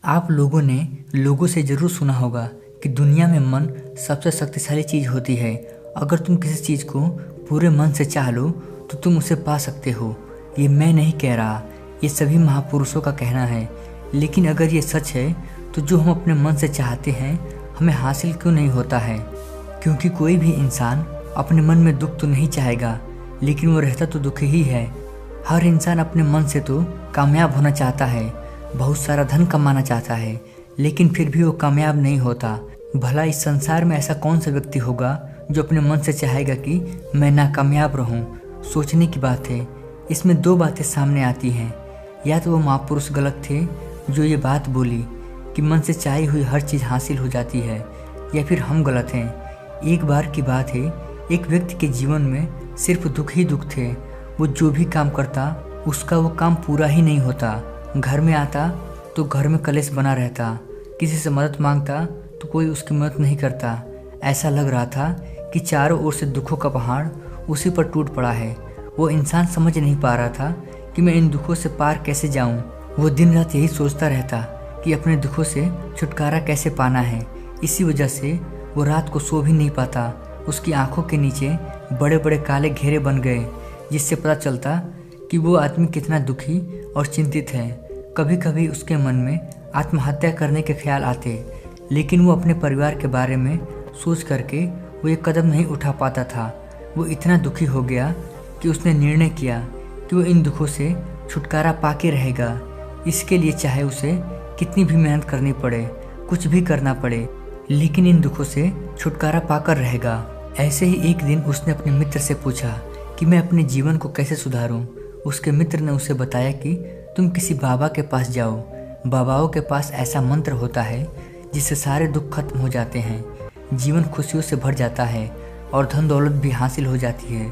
आप लोगों ने लोगों से ज़रूर सुना होगा कि दुनिया में मन सबसे शक्तिशाली चीज़ होती है। अगर तुम किसी चीज़ को पूरे मन से चाह लो तो तुम उसे पा सकते हो। ये मैं नहीं कह रहा, ये सभी महापुरुषों का कहना है। लेकिन अगर ये सच है तो जो हम अपने मन से चाहते हैं हमें हासिल क्यों नहीं होता है? क्योंकि कोई भी इंसान अपने मन में दुख तो नहीं चाहेगा, लेकिन वो रहता तो दुखी ही है। हर इंसान अपने मन से तो कामयाब होना चाहता है, बहुत सारा धन कमाना चाहता है, लेकिन फिर भी वो कामयाब नहीं होता। भला इस संसार में ऐसा कौन सा व्यक्ति होगा जो अपने मन से चाहेगा कि मैं नाकामयाब रहूं? सोचने की बात है। इसमें दो बातें सामने आती हैं। या तो वो महापुरुष गलत थे जो ये बात बोली कि मन से चाही हुई हर चीज़ हासिल हो जाती है, या फिर हम गलत हैं। एक बार की बात है, एक व्यक्ति के जीवन में सिर्फ दुख ही दुख थे। वो जो भी काम करता उसका वो काम पूरा ही नहीं होता। घर में आता तो घर में कलेश बना रहता, किसी से मदद मांगता तो कोई उसकी मदद नहीं करता। ऐसा लग रहा था कि चारों ओर से दुखों का पहाड़ उसी पर टूट पड़ा है। वो इंसान समझ नहीं पा रहा था कि मैं इन दुखों से पार कैसे जाऊं। वो दिन रात यही सोचता रहता कि अपने दुखों से छुटकारा कैसे पाना है। इसी वजह से वो रात को सो भी नहीं पाता। उसकी आंखों के नीचे बड़े बड़े काले घेरे बन गए, जिससे पता चलता कि वो आदमी कितना दुखी और चिंतित है। कभी कभी उसके मन में आत्महत्या करने के ख्याल आते, लेकिन वो अपने परिवार के बारे में सोच करके वो एक कदम नहीं उठा पाता था। वो इतना दुखी हो गया कि उसने निर्णय किया कि वो इन दुखों से छुटकारा पाके रहेगा। इसके लिए चाहे उसे कितनी भी मेहनत करनी पड़े, कुछ भी करना पड़े, लेकिन इन दुखों से छुटकारा पाकर रहेगा। ऐसे ही एक दिन उसने अपने मित्र से पूछा कि मैं अपने जीवन को कैसे सुधारूं। उसके मित्र ने उसे बताया कि तुम किसी बाबा के पास जाओ। बाबाओं के पास ऐसा मंत्र होता है जिससे सारे दुख खत्म हो जाते हैं, जीवन खुशियों से भर जाता है और धन दौलत भी हासिल हो जाती है।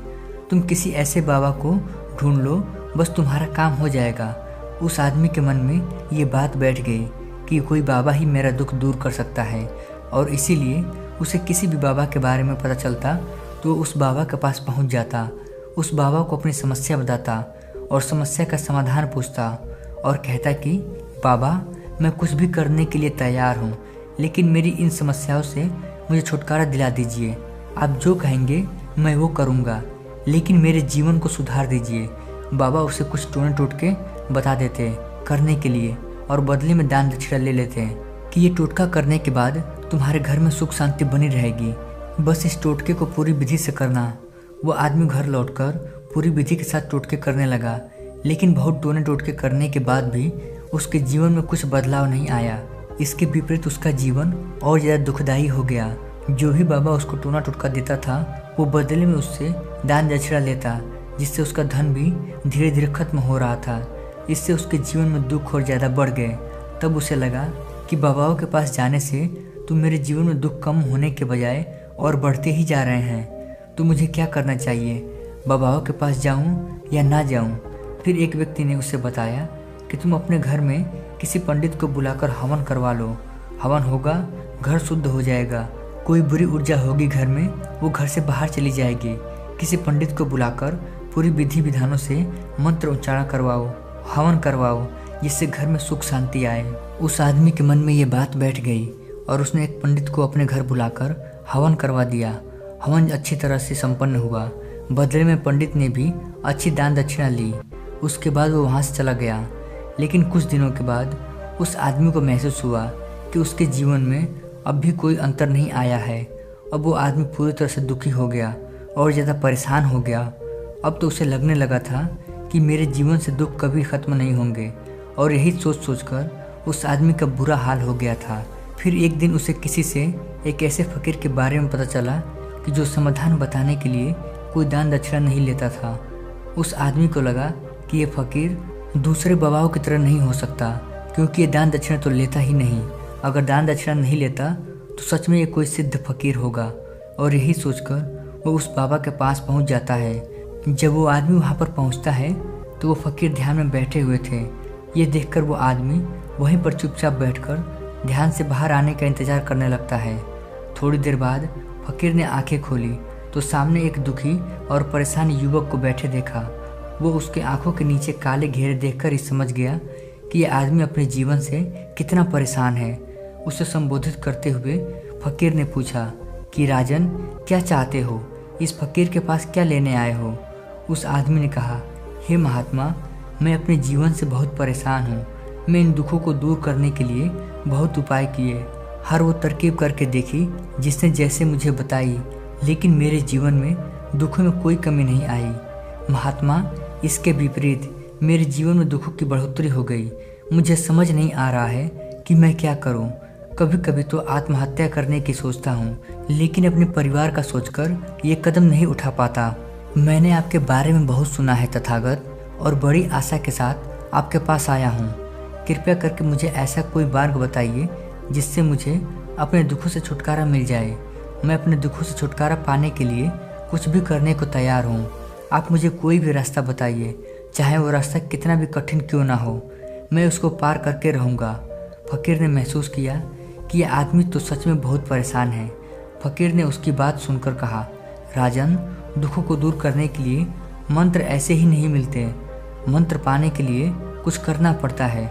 तुम किसी ऐसे बाबा को ढूंढ लो, बस तुम्हारा काम हो जाएगा। उस आदमी के मन में ये बात बैठ गई कि कोई बाबा ही मेरा दुख दूर कर सकता है, और इसीलिए उसे किसी भी बाबा के बारे में पता चलता तो उस बाबा के पास पहुंच जाता। उस बाबा को अपनी समस्या बताता और समस्या का समाधान पूछता और कहता कि बाबा, मैं कुछ भी करने के लिए तैयार हूँ, लेकिन मेरी इन समस्याओं से मुझे छुटकारा दिला दीजिए। आप जो कहेंगे मैं वो करूँगा, लेकिन मेरे जीवन को सुधार दीजिए। बाबा उसे कुछ टोने टोटके बता देते करने के लिए, और बदले में दान दक्षिणा ले लेते हैं कि ये टोटका करने के बाद तुम्हारे घर में सुख शांति बनी रहेगी। बस इस टोटके को पूरी विधि से करना। वो आदमी घर लौटकर पूरी विधि के साथ टोटके करने लगा, लेकिन बहुत टोने टोटके करने के बाद भी उसके जीवन में कुछ बदलाव नहीं आया। इसके विपरीत उसका जीवन और ज़्यादा दुखदायी हो गया। जो भी बाबा उसको टोना टोटका देता था वो बदले में उससे दान दक्षिणा लेता, जिससे उसका धन भी धीरे धीरे खत्म हो रहा था। इससे उसके जीवन में दुख और ज़्यादा बढ़ गए। तब उसे लगा कि बाबाओं के पास जाने से तो मेरे जीवन में दुख कम होने के बजाय और बढ़ते ही जा रहे हैं। तो मुझे क्या करना चाहिए? बाबाओं के पास जाऊं या ना जाऊं? फिर एक व्यक्ति ने उसे बताया कि तुम अपने घर में किसी पंडित को बुलाकर हवन करवा लो। हवन होगा, घर शुद्ध हो जाएगा। कोई बुरी ऊर्जा होगी घर में, वो घर से बाहर चली जाएगी। किसी पंडित को बुलाकर पूरी विधि विधानों से मंत्र उच्चारण करवाओ, हवन करवाओ, जिससे घर में सुख शांति आए। उस आदमी के मन में ये बात बैठ गई और उसने एक पंडित को अपने घर बुलाकर हवन करवा दिया। हवन अच्छी तरह से संपन्न हुआ। बदले में पंडित ने भी अच्छी दान दक्षिणा ली। उसके बाद वो वहाँ से चला गया। लेकिन कुछ दिनों के बाद उस आदमी को महसूस हुआ कि उसके जीवन में अब भी कोई अंतर नहीं आया है। अब वो आदमी पूरी तरह से दुखी हो गया और ज़्यादा परेशान हो गया। अब तो उसे लगने लगा था कि मेरे जीवन से दुख कभी ख़त्म नहीं होंगे, और यही सोच सोचकर उस आदमी का बुरा हाल हो गया था। फिर एक दिन उसे किसी से एक ऐसे फ़कीर के बारे में पता चला कि जो समाधान बताने के लिए कोई दान दक्षिणा नहीं लेता था। उस आदमी को लगा कि ये फ़कीर दूसरे बाबाओं की तरह नहीं हो सकता, क्योंकि ये दान दक्षिणा तो लेता ही नहीं। अगर दान दक्षिणा नहीं लेता तो सच में ये कोई सिद्ध फ़कीर होगा। और यही सोचकर वो उस बाबा के पास पहुंच जाता है। जब वो आदमी वहां पर पहुंचता है तो वो फ़कीर ध्यान में बैठे हुए थे। ये देखकर वो आदमी वहीं पर चुपचाप बैठकर ध्यान से बाहर आने का इंतज़ार करने लगता है। थोड़ी देर बाद फ़कीर ने आंखें खोली तो सामने एक दुखी और परेशान युवक को बैठे देखा। वो उसके आंखों के नीचे काले घेरे देखकर ही समझ गया कि ये आदमी अपने जीवन से कितना परेशान है। उसे संबोधित करते हुए फकीर ने पूछा कि राजन, क्या चाहते हो? इस फकीर के पास क्या लेने आए हो? उस आदमी ने कहा, हे महात्मा, मैं अपने जीवन से बहुत परेशान हूँ। मैं इन दुखों को दूर करने के लिए बहुत उपाय किए, हर वो तरकीब करके देखी जिसने जैसे मुझे बताई, लेकिन मेरे जीवन में दुखों में कोई कमी नहीं आई। महात्मा, इसके विपरीत मेरे जीवन में दुखों की बढ़ोतरी हो गई। मुझे समझ नहीं आ रहा है कि मैं क्या करूं। कभी कभी तो आत्महत्या करने की सोचता हूं, लेकिन अपने परिवार का सोचकर ये कदम नहीं उठा पाता। मैंने आपके बारे में बहुत सुना है तथागत, और बड़ी आशा के साथ आपके पास आया हूँ। कृपया करके मुझे ऐसा कोई मार्ग बताइए जिससे मुझे अपने दुखों से छुटकारा मिल जाए। मैं अपने दुखों से छुटकारा पाने के लिए कुछ भी करने को तैयार हूँ। आप मुझे कोई भी रास्ता बताइए, चाहे वो रास्ता कितना भी कठिन क्यों ना हो, मैं उसको पार करके रहूँगा। फकीर ने महसूस किया कि यह आदमी तो सच में बहुत परेशान है। फकीर ने उसकी बात सुनकर कहा, राजन, दुखों को दूर करने के लिए मंत्र ऐसे ही नहीं मिलते। मंत्र पाने के लिए कुछ करना पड़ता है।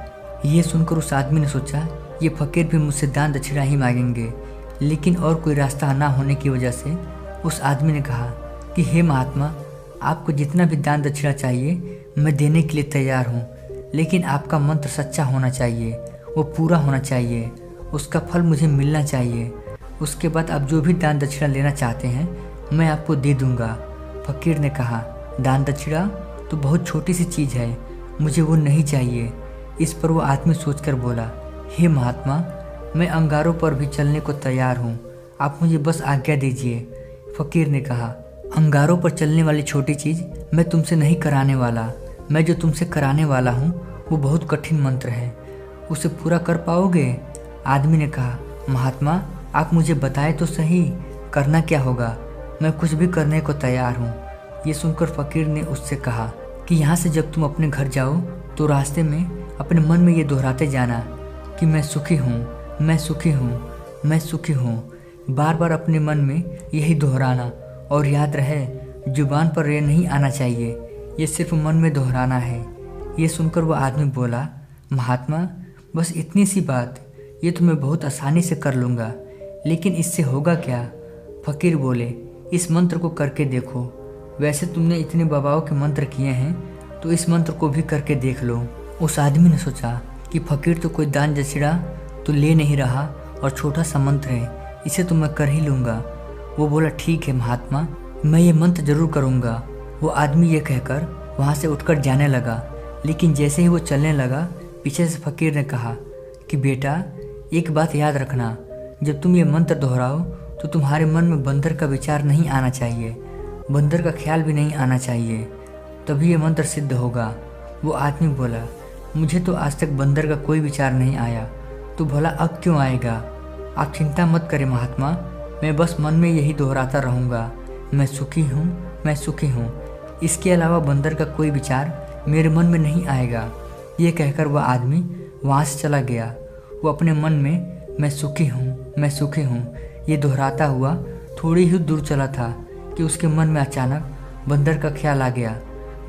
ये सुनकर उस आदमी ने सोचा, ये फकीर भी मुझसे दान दक्षिणा ही मांगेंगे। लेकिन और कोई रास्ता ना होने की वजह से उस आदमी ने कहा कि हे महात्मा, आपको जितना भी दान दक्षिणा चाहिए मैं देने के लिए तैयार हूँ, लेकिन आपका मंत्र सच्चा होना चाहिए, वो पूरा होना चाहिए, उसका फल मुझे मिलना चाहिए। उसके बाद आप जो भी दान दक्षिणा लेना चाहते हैं मैं आपको दे दूँगा। फकीर ने कहा, दान दक्षिणा तो बहुत छोटी सी चीज़ है, मुझे वो नहीं चाहिए। इस पर वो आदमी सोचकर बोला, हे महात्मा, मैं अंगारों पर भी चलने को तैयार हूँ, आप मुझे बस आज्ञा दीजिए। फकीर ने कहा, अंगारों पर चलने वाली छोटी चीज़ मैं तुमसे नहीं कराने वाला। मैं जो तुमसे कराने वाला हूँ वो बहुत कठिन मंत्र है, उसे पूरा कर पाओगे? आदमी ने कहा, महात्मा, आप मुझे बताएं तो सही, करना क्या होगा? मैं कुछ भी करने को तैयार हूँ। ये सुनकर फकीर ने उससे कहा कि यहाँ से जब तुम अपने घर जाओ तो रास्ते में अपने मन में ये दोहराते जाना कि मैं सुखी हूँ, मैं सुखी हूँ, मैं सुखी हूँ। बार बार अपने मन में यही दोहराना, और याद रहे जुबान पर ये नहीं आना चाहिए, ये सिर्फ मन में दोहराना है। ये सुनकर वो आदमी बोला, महात्मा, बस इतनी सी बात, ये तो मैं बहुत आसानी से कर लूँगा, लेकिन इससे होगा क्या? फकीर बोले, इस मंत्र को करके देखो। वैसे तुमने इतने बाबाओं के मंत्र किए हैं, तो इस मंत्र को भी करके देख लो। उस आदमी ने सोचा कि फकीर तो कोई दान दक्षिणा तो ले नहीं रहा, और छोटा सा मंत्र है, इसे तो मैं कर ही लूँगा। वो बोला, ठीक है महात्मा, मैं ये मंत्र जरूर करूँगा। वो आदमी ये कहकर वहाँ से उठकर जाने लगा, लेकिन जैसे ही वो चलने लगा, पीछे से फकीर ने कहा कि बेटा, एक बात याद रखना, जब तुम ये मंत्र दोहराओ तो तुम्हारे मन में बंदर का विचार नहीं आना चाहिए, बंदर का ख्याल भी नहीं आना चाहिए, तभी ये मंत्र सिद्ध होगा। वो आदमी बोला, मुझे तो आज तक बंदर का कोई विचार नहीं आया, तो भला अब क्यों आएगा? आप चिंता मत करें महात्मा, मैं बस मन में यही दोहराता रहूँगा, मैं सुखी हूँ, मैं सुखी हूँ। इसके अलावा बंदर का कोई विचार मेरे मन में नहीं आएगा। ये कहकर वह आदमी वहाँ से चला गया। वो अपने मन में मैं सुखी हूँ, मैं सुखी हूँ ये दोहराता हुआ थोड़ी ही दूर चला था कि उसके मन में अचानक बंदर का ख्याल आ गया।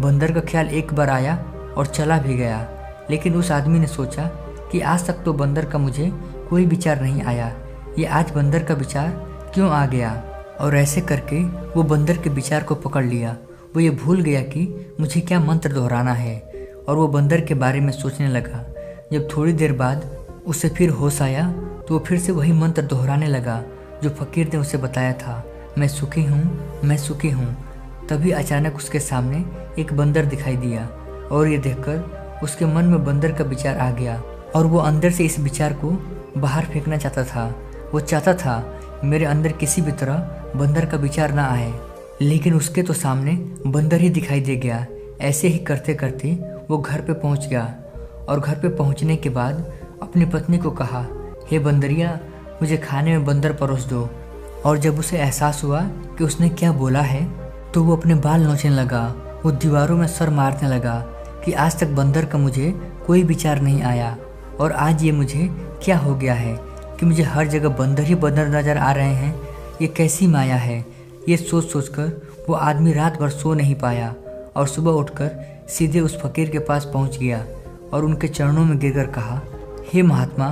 बंदर का ख्याल एक बार आया और चला भी गया, लेकिन उस आदमी ने सोचा कि आज तक तो बंदर का मुझे कोई विचार नहीं आया, ये आज बंदर का विचार क्यों आ गया? और ऐसे करके वो बंदर के विचार को पकड़ लिया। वो ये भूल गया कि मुझे क्या मंत्र दोहराना है, और वो बंदर के बारे में सोचने लगा। जब थोड़ी देर बाद उसे फिर होश आया तो वो फिर से वही मंत्र दोहराने लगा जो फकीर ने उसे बताया था, मैं सुखी हूँ, मैं सुखी हूँ। तभी अचानक उसके सामने एक बंदर दिखाई दिया, और ये देखकर उसके मन में बंदर का विचार आ गया, और वो अंदर से इस विचार को बाहर फेंकना चाहता था। वो चाहता था मेरे अंदर किसी भी तरह बंदर का विचार ना आए, लेकिन उसके तो सामने बंदर ही दिखाई दे गया। ऐसे ही करते करते वो घर पे पहुंच गया, और घर पे पहुंचने के बाद अपनी पत्नी को कहा, हे बंदरिया, मुझे खाने में बंदर परोस दो। और जब उसे एहसास हुआ कि उसने क्या बोला है तो वो अपने बाल नोचने लगा। वो दीवारों में सर मारने लगा कि आज तक बंदर का मुझे कोई विचार नहीं आया, और आज ये मुझे क्या हो गया है कि मुझे हर जगह बंदर ही बंदर नज़र आ रहे हैं। ये कैसी माया है? ये सोच सोचकर वो आदमी रात भर सो नहीं पाया, और सुबह उठकर सीधे उस फकीर के पास पहुंच गया और उनके चरणों में गिरकर कहा, हे महात्मा,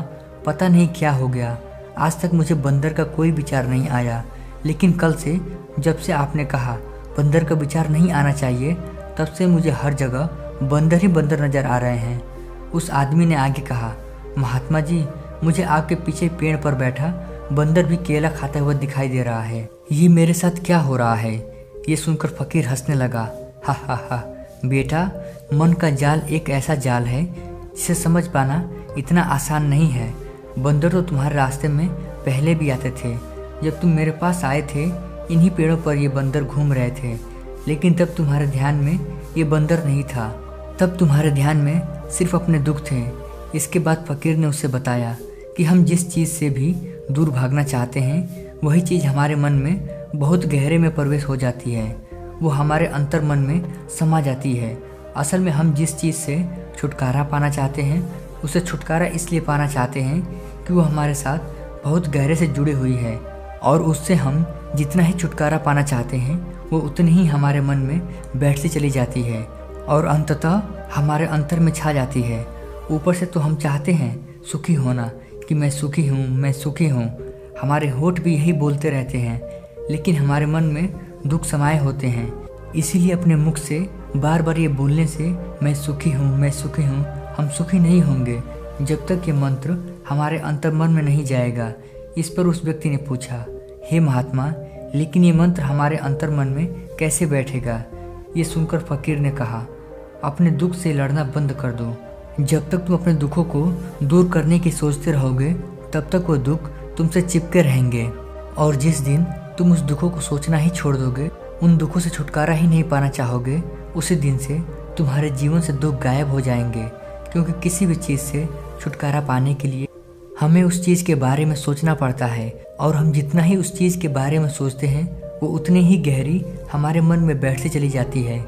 पता नहीं क्या हो गया, आज तक मुझे बंदर का कोई विचार नहीं आया, लेकिन कल से जब से आपने कहा बंदर का विचार नहीं आना चाहिए, तब से मुझे हर जगह बंदर ही बंदर नजर आ रहे हैं। उस आदमी ने आगे कहा, महात्मा जी, मुझे आपके पीछे पेड़ पर बैठा बंदर भी केला खाता हुआ दिखाई दे रहा है। ये मेरे साथ क्या हो रहा है? ये सुनकर फकीर हंसने लगा। हा हा हा, बेटा, मन का जाल एक ऐसा जाल है जिसे समझ पाना इतना आसान नहीं है। बंदर तो तुम्हारे रास्ते में पहले भी आते थे। जब तुम मेरे पास आए थे, इन्हीं पेड़ों पर ये बंदर घूम रहे थे, लेकिन तब तुम्हारे ध्यान में ये बंदर नहीं था। तब तुम्हारे ध्यान में सिर्फ अपने दुख थे। इसके बाद फकीर ने उसे बताया कि हम जिस चीज़ से भी दूर भागना चाहते हैं, वही चीज़ हमारे मन में बहुत गहरे में प्रवेश हो जाती है। वो हमारे अंतर मन में समा जाती है। असल में हम जिस चीज़ से छुटकारा पाना चाहते हैं, उसे छुटकारा इसलिए पाना चाहते हैं कि वो हमारे साथ बहुत गहरे से जुड़ी हुई है, और उससे हम जितना ही छुटकारा पाना चाहते हैं, वो उतनी ही हमारे मन में बैठती चली जाती है और अंततः हमारे अंतर में छा जाती है। ऊपर से तो हम चाहते हैं सुखी होना, कि मैं सुखी हूँ, मैं सुखी हूँ। हमारे होठ भी यही बोलते रहते हैं, लेकिन हमारे मन में दुख समाये होते हैं। इसीलिए अपने मुख से बार बार ये बोलने से मैं सुखी हूँ, मैं सुखी हूँ, हम सुखी नहीं होंगे जब तक ये मंत्र हमारे अंतर्मन में नहीं जाएगा। इस पर उस व्यक्ति ने पूछा, हे महात्मा, लेकिन ये मंत्र हमारे अंतर्मन में कैसे बैठेगा? ये सुनकर फकीर ने कहा, अपने दुख से लड़ना बंद कर दो। जब तक तुम अपने दुखों को दूर करने की सोचते रहोगे, तब तक वो दुख तुमसे चिपके रहेंगे, और जिस दिन तुम उस दुखों को सोचना ही छोड़ दोगे, उन दुखों से छुटकारा ही नहीं पाना चाहोगे, उसी दिन से तुम्हारे जीवन से दुख गायब हो जाएंगे। क्योंकि किसी भी चीज़ से छुटकारा पाने के लिए हमें उस चीज़ के बारे में सोचना पड़ता है, और हम जितना ही उस चीज़ के बारे में सोचते हैं, वो उतनी ही गहरी हमारे मन में बैठती चली जाती है।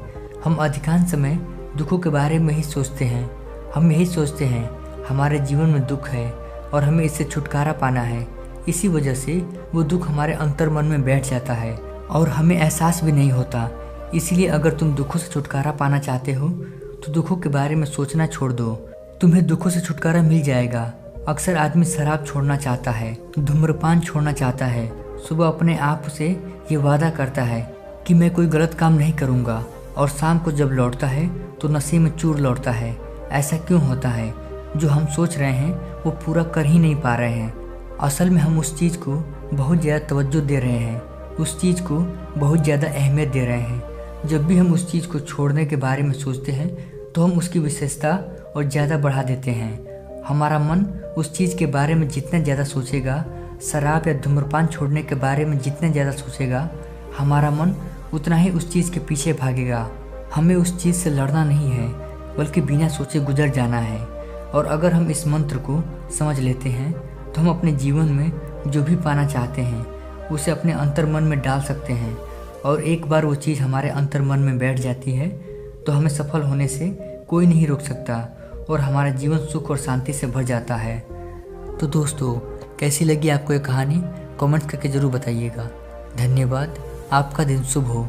हम अधिकांश समय दुखों के बारे में ही सोचते हैं। हम यही सोचते हैं हमारे जीवन में दुख है और हमें इससे छुटकारा पाना है। इसी वजह से वो दुख हमारे अंतर्मन में बैठ जाता है और हमें एहसास भी नहीं होता। इसलिए अगर तुम दुखों से छुटकारा पाना चाहते हो, तो दुखों के बारे में सोचना छोड़ दो। तुम्हें दुखों से छुटकारा मिल जाएगा। अक्सर आदमी शराब छोड़ना चाहता है, धूम्रपान छोड़ना चाहता है, सुबह अपने आप से ये वादा करता है कि मैं कोई गलत काम नहीं करूँगा, और शाम को जब लौटता है तो नशे में चूर लौटता है। ऐसा क्यों होता है? जो हम सोच रहे हैं वो पूरा कर ही नहीं पा रहे हैं। असल में हम उस चीज़ को बहुत ज़्यादा तवज्जो दे रहे हैं, उस चीज़ को बहुत ज़्यादा अहमियत दे रहे हैं। जब भी हम उस चीज़ को छोड़ने के बारे में सोचते हैं, तो हम उसकी विशेषता और ज़्यादा बढ़ा देते हैं। हमारा मन उस चीज़ के बारे में जितना ज़्यादा सोचेगा, शराब या धूम्रपान छोड़ने के बारे में जितना ज़्यादा सोचेगा, हमारा मन उतना ही उस चीज़ के पीछे भागेगा। हमें उस चीज़ से लड़ना नहीं है, बल्कि बिना सोचे गुजर जाना है। और अगर हम इस मंत्र को समझ लेते हैं, तो हम अपने जीवन में जो भी पाना चाहते हैं, उसे अपने अंतर्मन में डाल सकते हैं। और एक बार वो चीज़ हमारे अंतर्मन में बैठ जाती है, तो हमें सफल होने से कोई नहीं रोक सकता, और हमारा जीवन सुख और शांति से भर जाता है। तो दोस्तों, कैसी लगी आपको ये कहानी? कमेंट करके ज़रूर बताइएगा। धन्यवाद। आपका दिन शुभ हो।